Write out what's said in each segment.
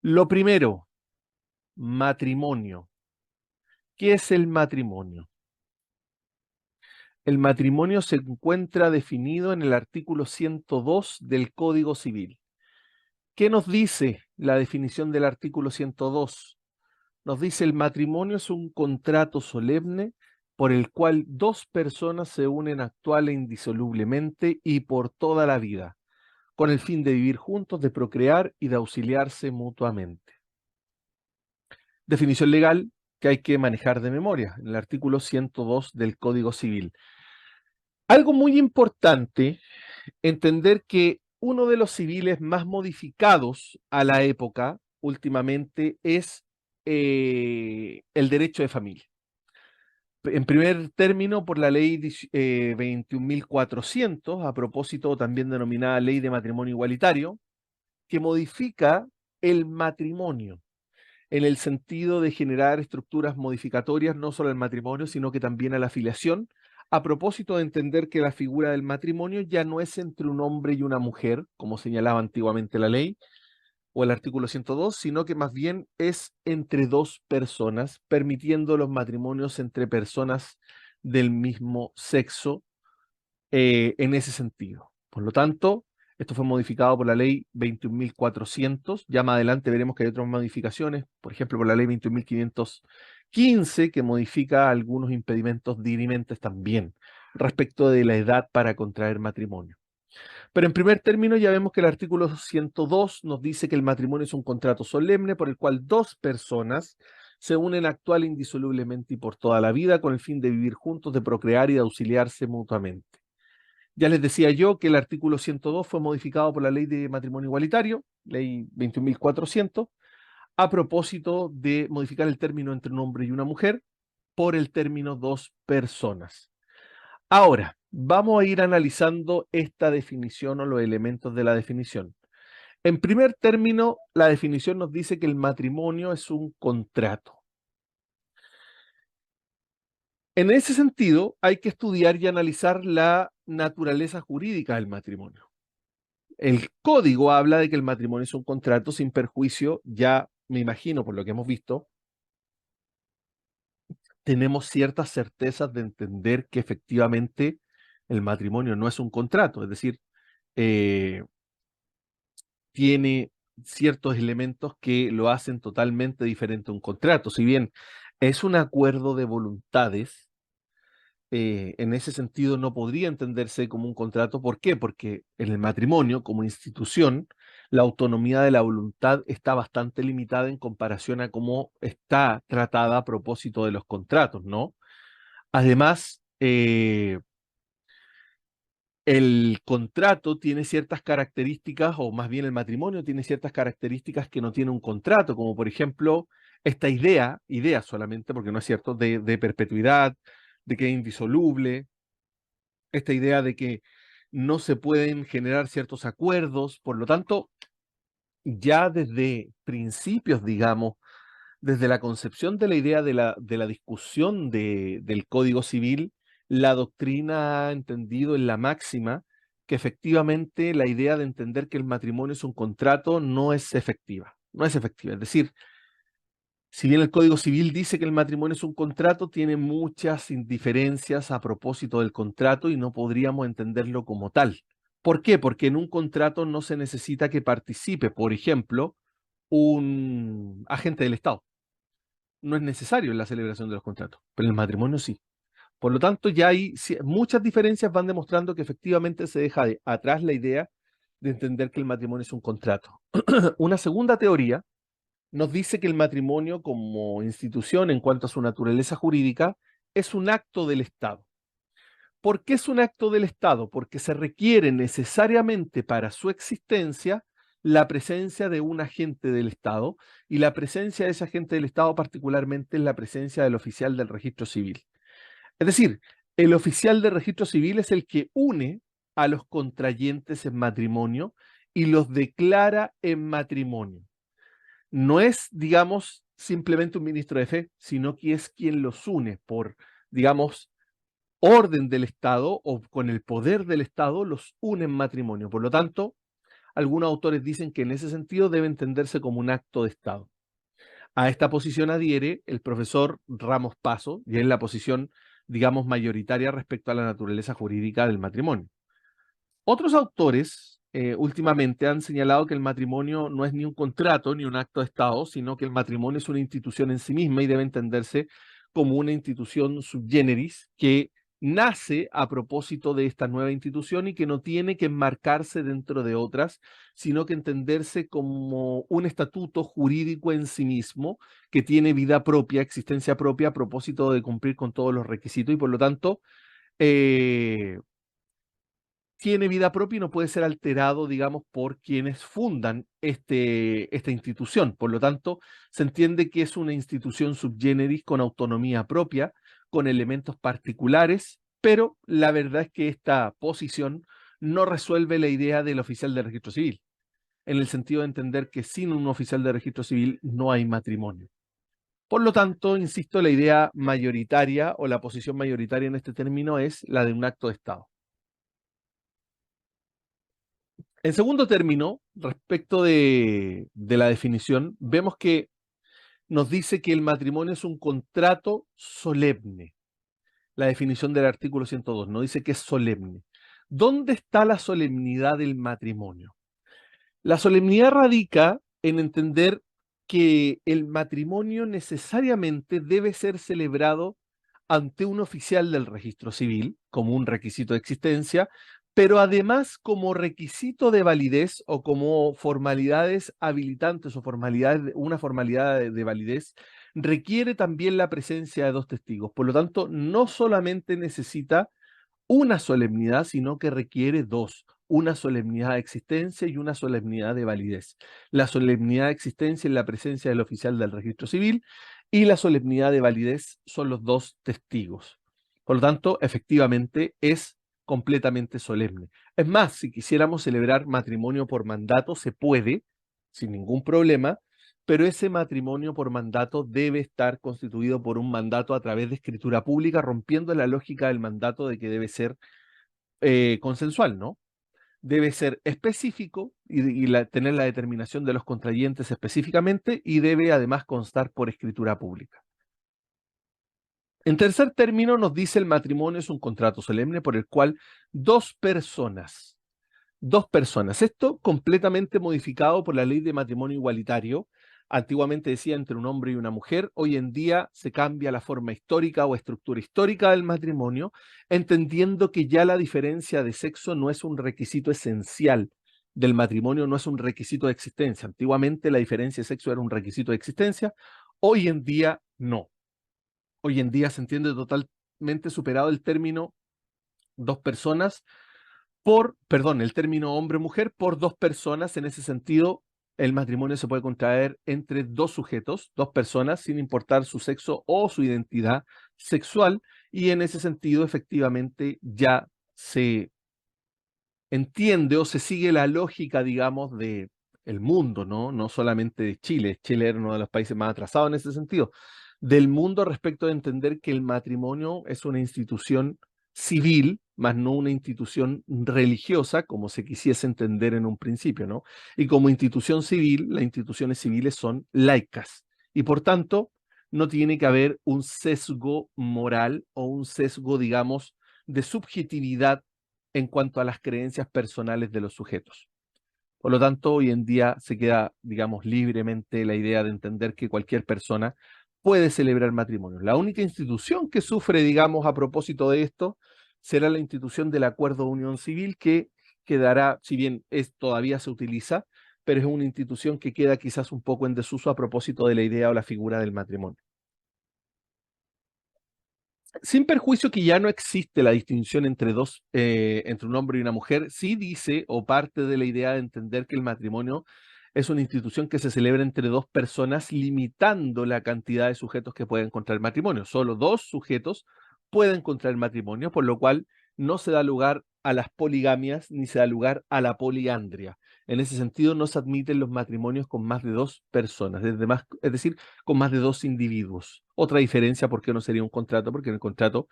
Lo primero, matrimonio. ¿Qué es el matrimonio? El matrimonio se encuentra definido en el artículo 102 del Código Civil. ¿Qué nos dice la definición del artículo 102? Nos dice: el matrimonio es un contrato solemne por el cual dos personas se unen actual e indisolublemente y por toda la vida, con el fin de vivir juntos, de procrear y de auxiliarse mutuamente. Definición legal que hay que manejar de memoria, en el artículo 102 del Código Civil. Algo muy importante, entender que uno de los civiles más modificados a la época últimamente es el derecho de familia. En primer término, por la ley 21.400, a propósito también denominada Ley de Matrimonio Igualitario, que modifica el matrimonio en el sentido de generar estructuras modificatorias no solo al matrimonio, sino que también a la filiación, a propósito de entender que la figura del matrimonio ya no es entre un hombre y una mujer, como señalaba antiguamente la ley o el artículo 102, sino que más bien es entre dos personas, permitiendo los matrimonios entre personas del mismo sexo en ese sentido. Por lo tanto, esto fue modificado por la ley 21.400. Ya más adelante veremos que hay otras modificaciones, por ejemplo, por la ley 21.515, que modifica algunos impedimentos dirimentes también respecto de la edad para contraer matrimonio. Pero en primer término ya vemos que el artículo 102 nos dice que el matrimonio es un contrato solemne por el cual dos personas se unen actual e indisolublemente y por toda la vida con el fin de vivir juntos, de procrear y de auxiliarse mutuamente. Ya les decía yo que el artículo 102 fue modificado por la Ley de Matrimonio Igualitario, Ley 21.400, a propósito de modificar el término entre un hombre y una mujer por el término dos personas. Ahora, vamos a ir analizando esta definición o los elementos de la definición. En primer término, la definición nos dice que el matrimonio es un contrato. En ese sentido, hay que estudiar y analizar la naturaleza jurídica del matrimonio. El código habla de que el matrimonio es un contrato sin perjuicio, ya me imagino por lo que hemos visto, tenemos ciertas certezas de entender que efectivamente el matrimonio no es un contrato, es decir, eh, tiene ciertos elementos que lo hacen totalmente diferente a un contrato. Si bien es un acuerdo de voluntades, en ese sentido no podría entenderse como un contrato. ¿Por qué? Porque en el matrimonio, como institución, la autonomía de la voluntad está bastante limitada en comparación a cómo está tratada a propósito de los contratos, ¿no? Además, el contrato tiene ciertas características, o más bien el matrimonio tiene ciertas características que no tiene un contrato, como por ejemplo esta idea solamente, porque no es cierto, de perpetuidad, de que es indisoluble, esta idea de que no se pueden generar ciertos acuerdos. Por lo tanto, ya desde principios, digamos, desde la concepción de la idea de la discusión del Código Civil, la doctrina ha entendido en la máxima que efectivamente la idea de entender que el matrimonio es un contrato no es efectiva. No es efectiva. Es decir, si bien el Código Civil dice que el matrimonio es un contrato, tiene muchas indiferencias a propósito del contrato y no podríamos entenderlo como tal. ¿Por qué? Porque en un contrato no se necesita que participe, por ejemplo, un agente del Estado. No es necesario en la celebración de los contratos, pero en el matrimonio sí. Por lo tanto, ya hay muchas diferencias van demostrando que efectivamente se deja atrás la idea de entender que el matrimonio es un contrato. Una segunda teoría nos dice que el matrimonio como institución en cuanto a su naturaleza jurídica es un acto del Estado. ¿Por qué es un acto del Estado? Porque se requiere necesariamente para su existencia la presencia de un agente del Estado, y la presencia de ese agente del Estado particularmente es la presencia del oficial del registro civil. Es decir, el oficial de registro civil es el que une a los contrayentes en matrimonio y los declara en matrimonio. No es, digamos, simplemente un ministro de fe, sino que es quien los une por, digamos, orden del Estado o con el poder del Estado, los une en matrimonio. Por lo tanto, algunos autores dicen que en ese sentido debe entenderse como un acto de Estado. A esta posición adhiere el profesor Ramos Paso, y es la posición, digamos, mayoritaria respecto a la naturaleza jurídica del matrimonio. Otros autores últimamente han señalado que el matrimonio no es ni un contrato ni un acto de Estado, sino que el matrimonio es una institución en sí misma y debe entenderse como una institución subgéneris que nace a propósito de esta nueva institución y que no tiene que enmarcarse dentro de otras, sino que entenderse como un estatuto jurídico en sí mismo que tiene vida propia, existencia propia a propósito de cumplir con todos los requisitos y por lo tanto eh, tiene vida propia y no puede ser alterado, digamos, por quienes fundan esta institución. Por lo tanto, se entiende que es una institución subgéneris con autonomía propia, con elementos particulares, pero la verdad es que esta posición no resuelve la idea del oficial de registro civil, en el sentido de entender que sin un oficial de registro civil no hay matrimonio. Por lo tanto, insisto, la idea mayoritaria o la posición mayoritaria en este término es la de un acto de Estado. En segundo término, respecto de la definición, vemos que nos dice que el matrimonio es un contrato solemne. La definición del artículo 102 nos dice que es solemne. ¿Dónde está la solemnidad del matrimonio? La solemnidad radica en entender que el matrimonio necesariamente debe ser celebrado ante un oficial del registro civil como un requisito de existencia, pero además como requisito de validez o como formalidades habilitantes o formalidades, una formalidad de validez requiere también la presencia de dos testigos. Por lo tanto, no solamente necesita una solemnidad, sino que requiere dos, una solemnidad de existencia y una solemnidad de validez. La solemnidad de existencia es la presencia del oficial del registro civil y la solemnidad de validez son los dos testigos. Por lo tanto, efectivamente es completamente solemne. Es más, si quisiéramos celebrar matrimonio por mandato, se puede, sin ningún problema, pero ese matrimonio por mandato debe estar constituido por un mandato a través de escritura pública, rompiendo la lógica del mandato de que debe ser consensual, ¿no? Debe ser específico y tener la determinación de los contrayentes específicamente y debe además constar por escritura pública. En tercer término, nos dice el matrimonio es un contrato solemne por el cual dos personas, esto completamente modificado por la ley de matrimonio igualitario. Antiguamente decía entre un hombre y una mujer, hoy en día se cambia la forma histórica o estructura histórica del matrimonio, entendiendo que ya la diferencia de sexo no es un requisito esencial del matrimonio, no es un requisito de existencia. Antiguamente la diferencia de sexo era un requisito de existencia, hoy en día no. Hoy en día se entiende totalmente superado el término dos personas el término hombre-mujer por dos personas. En ese sentido, el matrimonio se puede contraer entre dos sujetos, dos personas, sin importar su sexo o su identidad sexual, y en ese sentido, efectivamente, ya se entiende o se sigue la lógica, digamos, de el mundo, ¿no? No solamente de Chile. Chile era uno de los países más atrasados en ese sentido. Del mundo respecto de entender que el matrimonio es una institución civil, más no una institución religiosa, como se quisiese entender en un principio, ¿no? Y como institución civil, las instituciones civiles son laicas. Y por tanto, no tiene que haber un sesgo moral o un sesgo, digamos, de subjetividad en cuanto a las creencias personales de los sujetos. Por lo tanto, hoy en día se queda, digamos, libremente la idea de entender que cualquier persona puede celebrar matrimonio. La única institución que sufre, digamos, a propósito de esto, será la institución del acuerdo de unión civil, que quedará, si bien todavía se utiliza, pero es una institución que queda quizás un poco en desuso a propósito de la idea o la figura del matrimonio. Sin perjuicio que ya no existe la distinción entre un hombre y una mujer, sí dice o parte de la idea de entender que el matrimonio es una institución que se celebra entre dos personas, limitando la cantidad de sujetos que pueden contraer matrimonio. Solo dos sujetos pueden contraer matrimonio, por lo cual no se da lugar a las poligamias ni se da lugar a la poliandria. En ese sentido, no se admiten los matrimonios con más de dos personas, es decir, con más de dos individuos. Otra diferencia, ¿por qué no sería un contrato? Porque en el contrato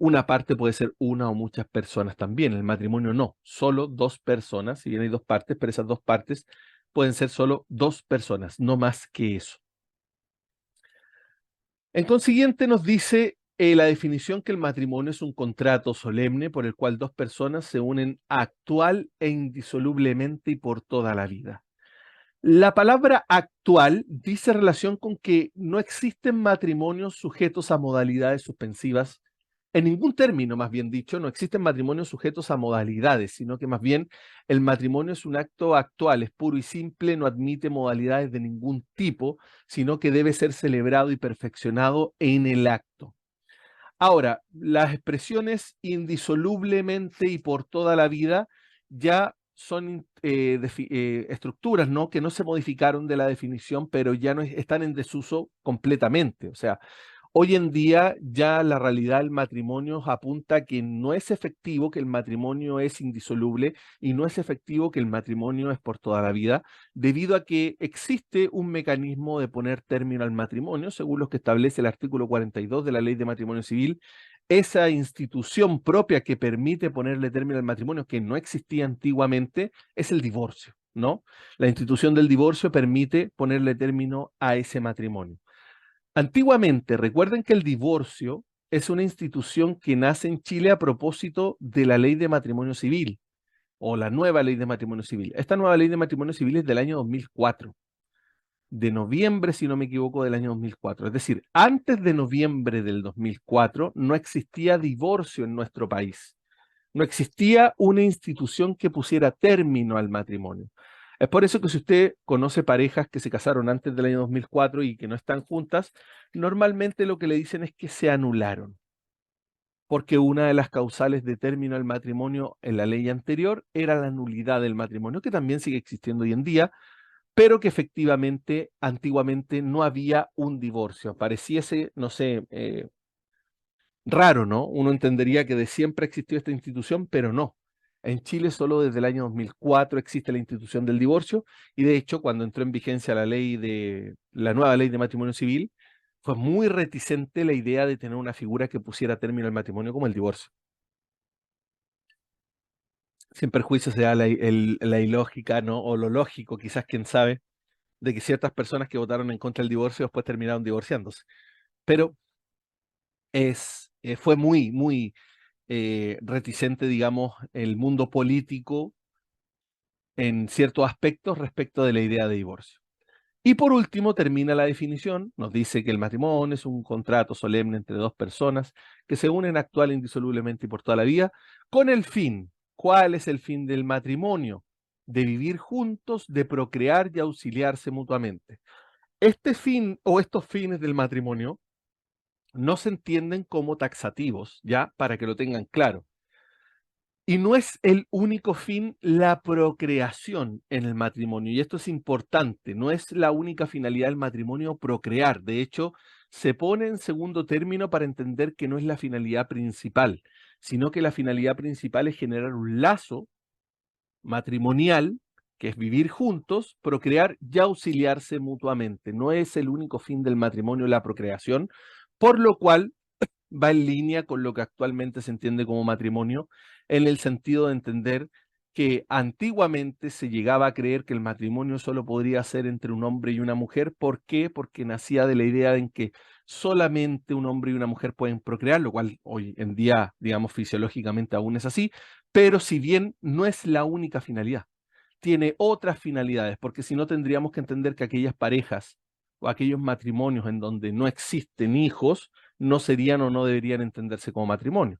Una parte puede ser una o muchas personas también. El matrimonio no, solo dos personas. Si bien hay dos partes, pero esas dos partes pueden ser solo dos personas, no más que eso. En consiguiente, nos dice la definición que el matrimonio es un contrato solemne por el cual dos personas se unen actual e indisolublemente y por toda la vida. La palabra actual dice relación con que no existen matrimonios sujetos a modalidades suspensivas, en ningún término, más bien dicho, no existen matrimonios sujetos a modalidades, sino que más bien el matrimonio es un acto actual, es puro y simple, no admite modalidades de ningún tipo, sino que debe ser celebrado y perfeccionado en el acto. Ahora, las expresiones indisolublemente y por toda la vida ya son estructuras, ¿no?, que no se modificaron de la definición, pero ya no están en desuso completamente. O sea, hoy en día ya la realidad del matrimonio apunta a que no es efectivo, que el matrimonio es indisoluble y no es efectivo que el matrimonio es por toda la vida, debido a que existe un mecanismo de poner término al matrimonio, según los que establece el artículo 42 de la Ley de Matrimonio Civil. Esa institución propia que permite ponerle término al matrimonio, que no existía antiguamente, es el divorcio, ¿no? La institución del divorcio permite ponerle término a ese matrimonio. Antiguamente, recuerden que el divorcio es una institución que nace en Chile a propósito de la Ley de Matrimonio Civil o la nueva Ley de Matrimonio Civil. Esta nueva Ley de Matrimonio Civil es del año 2004, de noviembre, si no me equivoco, del año 2004. Es decir, antes de noviembre del 2004 no existía divorcio en nuestro país. No existía una institución que pusiera término al matrimonio. Es por eso que si usted conoce parejas que se casaron antes del año 2004 y que no están juntas, normalmente lo que le dicen es que se anularon, porque una de las causales de término al matrimonio en la ley anterior era la nulidad del matrimonio, que también sigue existiendo hoy en día, pero que efectivamente antiguamente no había un divorcio. Pareciese, no sé, raro, ¿no? Uno entendería que de siempre existió esta institución, pero no. En Chile solo desde el año 2004 existe la institución del divorcio y de hecho cuando entró en vigencia la nueva ley de matrimonio civil, fue muy reticente la idea de tener una figura que pusiera término al matrimonio como el divorcio. Sin perjuicio se da la ilógica, ¿no? O lo lógico, quizás quién sabe, de que ciertas personas que votaron en contra del divorcio después terminaron divorciándose. Pero fue muy reticente, digamos, el mundo político en ciertos aspectos respecto de la idea de divorcio. Y por último, termina la definición, nos dice que el matrimonio es un contrato solemne entre dos personas que se unen actual e indisolublemente y por toda la vida, con el fin. ¿Cuál es el fin del matrimonio? De vivir juntos, de procrear y auxiliarse mutuamente. Este fin o estos fines del matrimonio no se entienden como taxativos, ¿ya? Para que lo tengan claro. Y no es el único fin la procreación en el matrimonio, y esto es importante, no es la única finalidad del matrimonio procrear, de hecho, se pone en segundo término para entender que no es la finalidad principal, sino que la finalidad principal es generar un lazo matrimonial, que es vivir juntos, procrear y auxiliarse mutuamente. No es el único fin del matrimonio la procreación, por lo cual va en línea con lo que actualmente se entiende como matrimonio, en el sentido de entender que antiguamente se llegaba a creer que el matrimonio solo podría ser entre un hombre y una mujer. ¿Por qué? Porque nacía de la idea en que solamente un hombre y una mujer pueden procrear, lo cual hoy en día, digamos, fisiológicamente aún es así, pero si bien no es la única finalidad, tiene otras finalidades, porque si no tendríamos que entender que aquellas parejas o aquellos matrimonios en donde no existen hijos, no serían o no deberían entenderse como matrimonio.